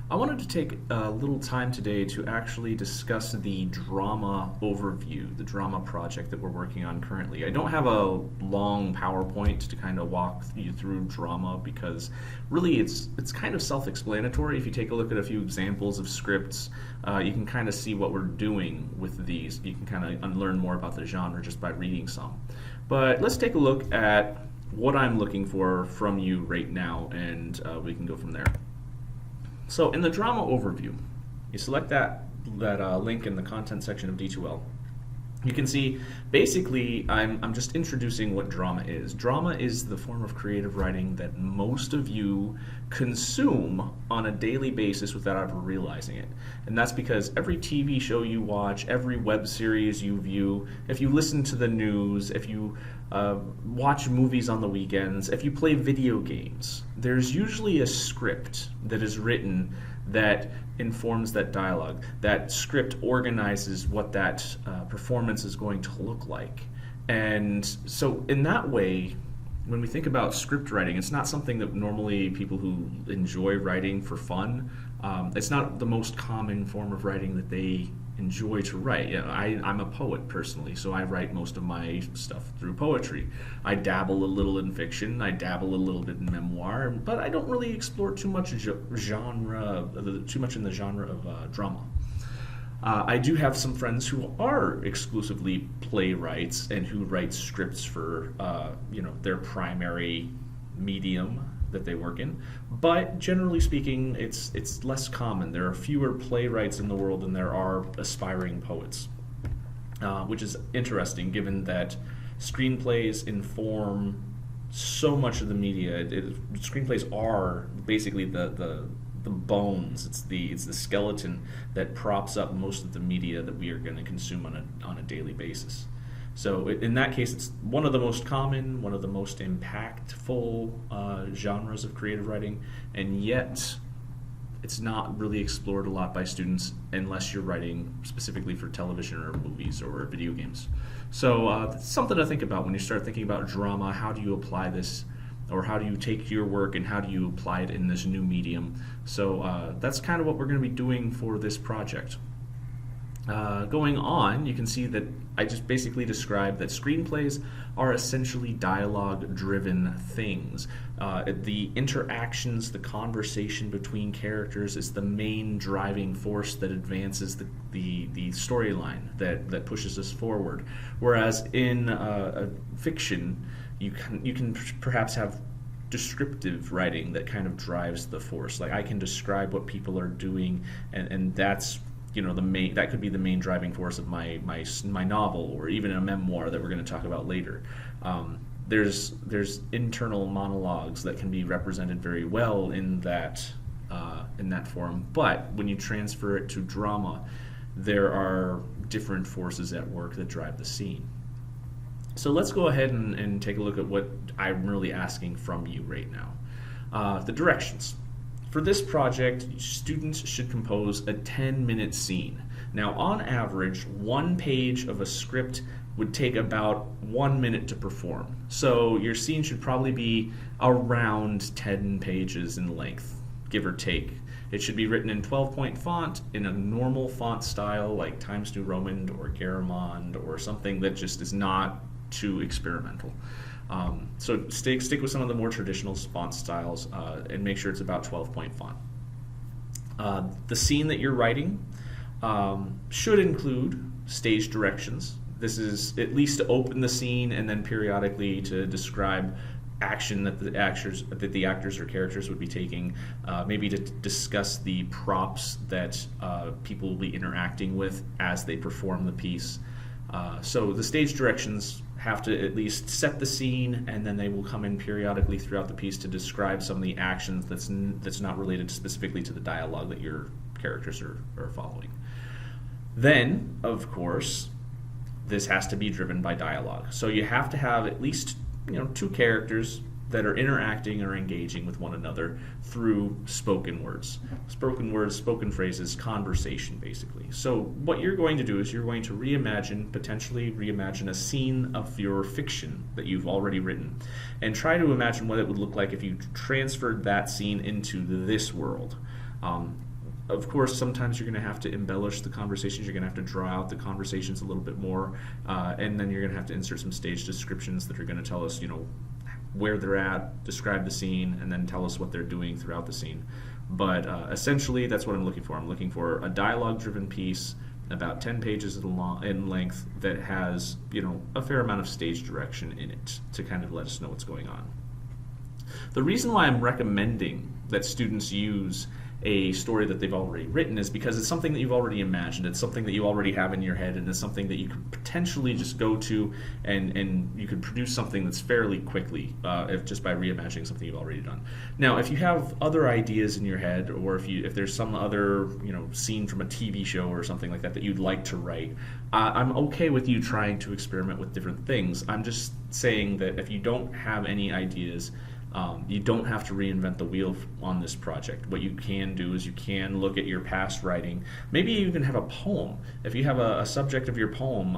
I wanted to take a little time today to actually discuss the drama overview, the drama project that we're working on currently. I don't have a long PowerPoint to kind of walk you through drama because really it's kind of self-explanatory. If you take a look at a few examples of scripts, you can kind of see what we're doing with these. You can kind of learn more about the genre just by reading some. But let's take a look at what I'm looking for from you right now, and we can go from there. So in the drama overview, you select that link in the content section of D2L. You can see basically I'm just introducing what drama is. Drama is the form of creative writing that most of you consume on a daily basis without ever realizing it. And that's because every TV show you watch, every web series you view, if you listen to the news, if you watch movies on the weekends, if you play video games, there's usually a script that is written that informs that dialogue. That script organizes what that performance is going to look like. And so in that way, when we think about script writing, it's not something that normally people who enjoy writing for fun, it's not the most common form of writing that they enjoy to write. You know, I'm a poet personally, so I write most of my stuff through poetry. I dabble a little in fiction, I dabble a little bit in memoir, but I don't really explore too much in the genre of drama. I do have some friends who are exclusively playwrights and who write scripts for their primary medium that they work in, but generally speaking, it's less common. There are fewer playwrights in the world than there are aspiring poets, which is interesting given that screenplays inform so much of the media. Screenplays are basically the bones. It's the skeleton that props up most of the media that we are going to consume on a daily basis. So in that case, it's one of the most common, one of the most impactful genres of creative writing, and yet it's not really explored a lot by students unless you're writing specifically for television or movies or video games. So that's something to think about when you start thinking about drama. How do you apply this, or how do you take your work and how do you apply it in this new medium? So that's kind of what we're going to be doing for this project. Going on, you can see that I just basically described that screenplays are essentially dialogue-driven things. The interactions, the conversation between characters is the main driving force that advances the storyline, that pushes us forward. Whereas in fiction, you can perhaps have descriptive writing that kind of drives the force. Like I can describe what people are doing, and that's that could be the main driving force of my novel, or even a memoir that we're going to talk about later. There's internal monologues that can be represented very well in that form, but when you transfer it to drama, there are different forces at work that drive the scene. So let's go ahead and take a look at what I'm really asking from you right now. The directions. For this project, students should compose a 10-minute scene. Now, on average, one page of a script would take about 1 minute to perform. So your scene should probably be around 10 pages in length, give or take. It should be written in 12-point font in a normal font style like Times New Roman or Garamond, or something that just is not too experimental. So stick with some of the more traditional font styles and make sure it's about 12-point font. The scene that you're writing should include stage directions. This is at least to open the scene and then periodically to describe action that the actors or characters would be taking, maybe to discuss the props that people will be interacting with as they perform the piece. So the stage directions have to at least set the scene, and then they will come in periodically throughout the piece to describe some of the actions that's not related specifically to the dialogue that your characters are following. Then, of course, this has to be driven by dialogue. So you have to have at least two characters that are interacting or engaging with one another through spoken words, spoken phrases, conversation, basically. So what you're going to do is you're going to potentially reimagine a scene of your fiction that you've already written, and try to imagine what it would look like if you transferred that scene into this world. of course, sometimes you're going to have to embellish the conversations. You're going to have to draw out the conversations a little bit more, and then you're going to have to insert some stage descriptions that are going to tell us, where they're at, describe the scene, and then tell us what they're doing throughout the scene. But essentially, that's what I'm looking for. I'm looking for a dialogue-driven piece, about 10 pages in length, that has, a fair amount of stage direction in it to kind of let us know what's going on. The reason why I'm recommending that students use a story that they've already written is because it's something that you've already imagined. It's something that you already have in your head, and it's something that you could potentially just go to and you could produce something that's fairly quickly just by reimagining something you've already done. Now, if you have other ideas in your head, or if there's some other scene from a TV show or something like that that you'd like to write, I'm okay with you trying to experiment with different things. I'm just saying that if you don't have any ideas, you don't have to reinvent the wheel on this project. What you can do is you can look at your past writing. Maybe you even have a poem. If you have a subject of your poem,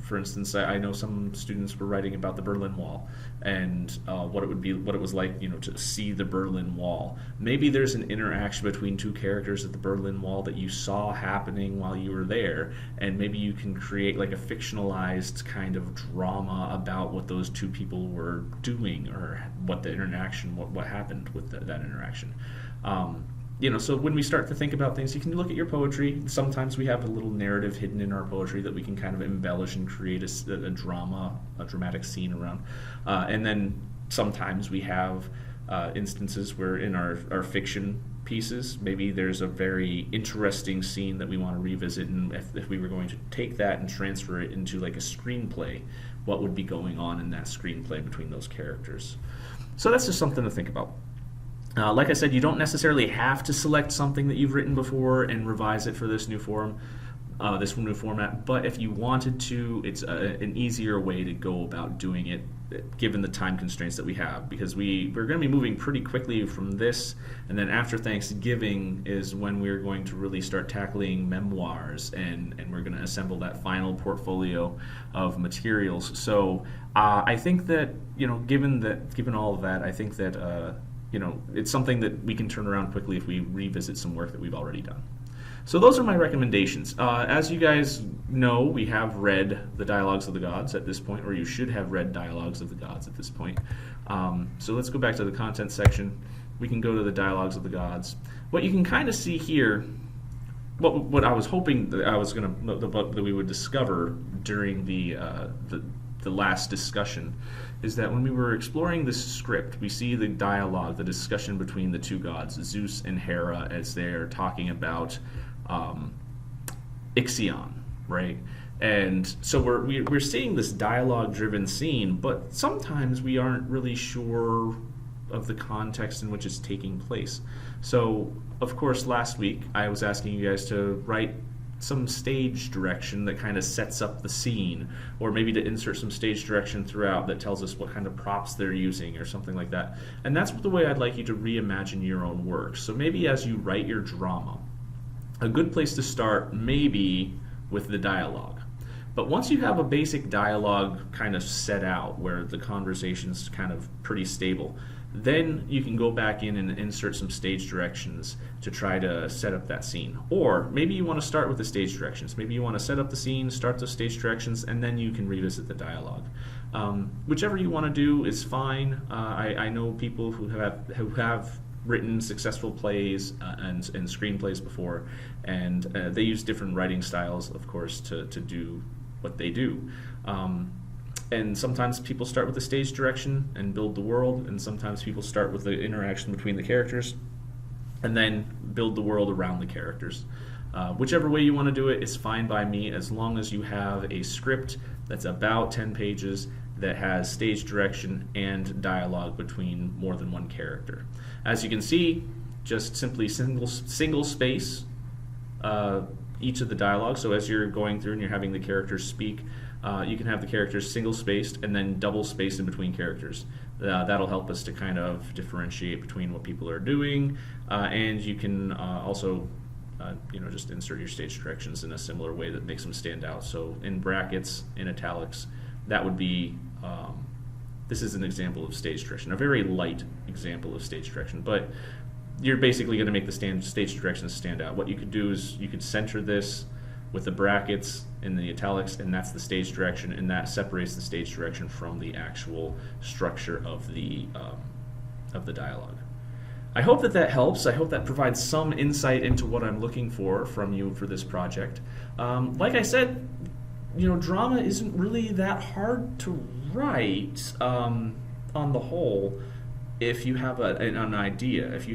for instance, I know some students were writing about the Berlin Wall and what it was like, to see the Berlin Wall. Maybe there's an interaction between two characters at the Berlin Wall that you saw happening while you were there, and maybe you can create like a fictionalized kind of drama about what those two people were doing, or what the interaction, what happened with that interaction. So when we start to think about things, you can look at your poetry. Sometimes we have a little narrative hidden in our poetry that we can kind of embellish and create a dramatic scene around. And then sometimes we have instances where in our fiction pieces, maybe there's a very interesting scene that we want to revisit, and if we were going to take that and transfer it into like a screenplay, what would be going on in that screenplay between those characters? So that's just something to think about. Like I said, you don't necessarily have to select something that you've written before and revise it for this new new format. But if you wanted to, it's an easier way to go about doing it, given the time constraints that we have. Because we're going to be moving pretty quickly from this, and then after Thanksgiving is when we're going to really start tackling memoirs, and we're going to assemble that final portfolio of materials. So I think that given all of that, I think that it's something that we can turn around quickly if we revisit some work that we've already done. So those are my recommendations. As you guys know, we have read the Dialogues of the Gods at this point, or you should have read Dialogues of the Gods at this point. So let's go back to the content section. We can go to the Dialogues of the Gods. What you can kind of see here, what I was hoping that we would discover during the last discussion, is that when we were exploring this script, we see the dialogue, the discussion between the two gods, Zeus and Hera, as they're talking about Ixion, right? And so we're seeing this dialogue-driven scene, but sometimes we aren't really sure of the context in which it's taking place. So, of course, last week I was asking you guys to write some stage direction that kind of sets up the scene, or maybe to insert some stage direction throughout that tells us what kind of props they're using or something like that. And that's the way I'd like you to reimagine your own work. So maybe as you write your drama, a good place to start maybe with the dialogue. But once you have a basic dialogue kind of set out where the conversation's kind of pretty stable, then you can go back in and insert some stage directions to try to set up that scene. Or maybe you want to start with the stage directions. Maybe you want to set up the scene, start those stage directions, and then you can revisit the dialogue. Whichever you want to do is fine. I know people who have written successful plays and screenplays before, and they use different writing styles, of course, to do what they do. And sometimes people start with the stage direction and build the world, and sometimes people start with the interaction between the characters and then build the world around the characters. Whichever way you want to do it is fine by me, as long as you have a script that's about 10 pages that has stage direction and dialogue between more than one character. As you can see, just simply single space each of the dialogue. So as you're going through and you're having the characters speak, you can have the characters single spaced and then double spaced in between characters. That'll help us to kind of differentiate between what people are doing, and you can also just insert your stage directions in a similar way that makes them stand out. So in brackets, in italics, that would be, this is an example of stage direction, a very light example of stage direction, but you're basically going to make the stage directions stand out. What you could do is you could center this with the brackets in the italics, and that's the stage direction, and that separates the stage direction from the actual structure of the dialogue. I hope that helps. I hope that provides some insight into what I'm looking for from you for this project. Like I said, drama isn't really that hard to write on the whole. If you have an idea, if you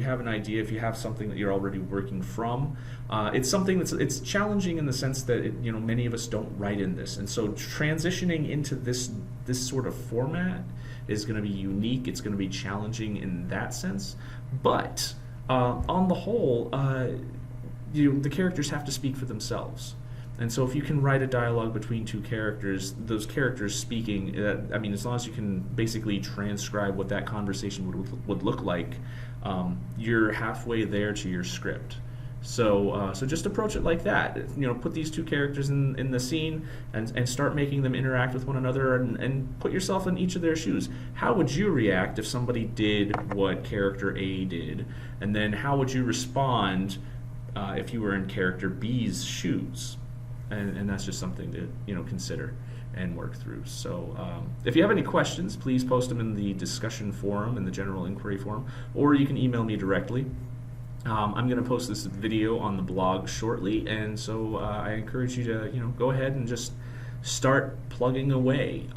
have something that you're already working from, it's something it's challenging in the sense that many of us don't write in this, and so transitioning into this sort of format is going to be unique. It's going to be challenging in that sense, but on the whole, the characters have to speak for themselves. And so if you can write a dialogue between two characters, those characters speaking, as long as you can basically transcribe what that conversation would look like, you're halfway there to your script. So just approach it like that. Put these two characters in the scene and start making them interact with one another, and put yourself in each of their shoes. How would you react if somebody did what character A did? And then how would you respond if you were in character B's shoes? And that's just something to consider and work through. So if you have any questions, please post them in the discussion forum, in the general inquiry forum, or you can email me directly. I'm going to post this video on the blog shortly, and so I encourage you to go ahead and just start plugging away.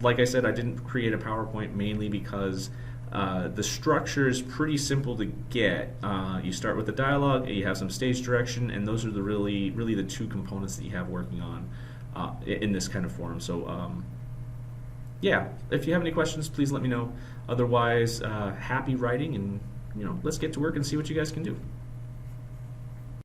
Like I said, I didn't create a PowerPoint mainly because the structure is pretty simple to get. You start with the dialogue, you have some stage direction, and those are the really the two components that you have working on in this kind of forum. So yeah, if you have any questions, please let me know. Otherwise, happy writing, and let's get to work and see what you guys can do.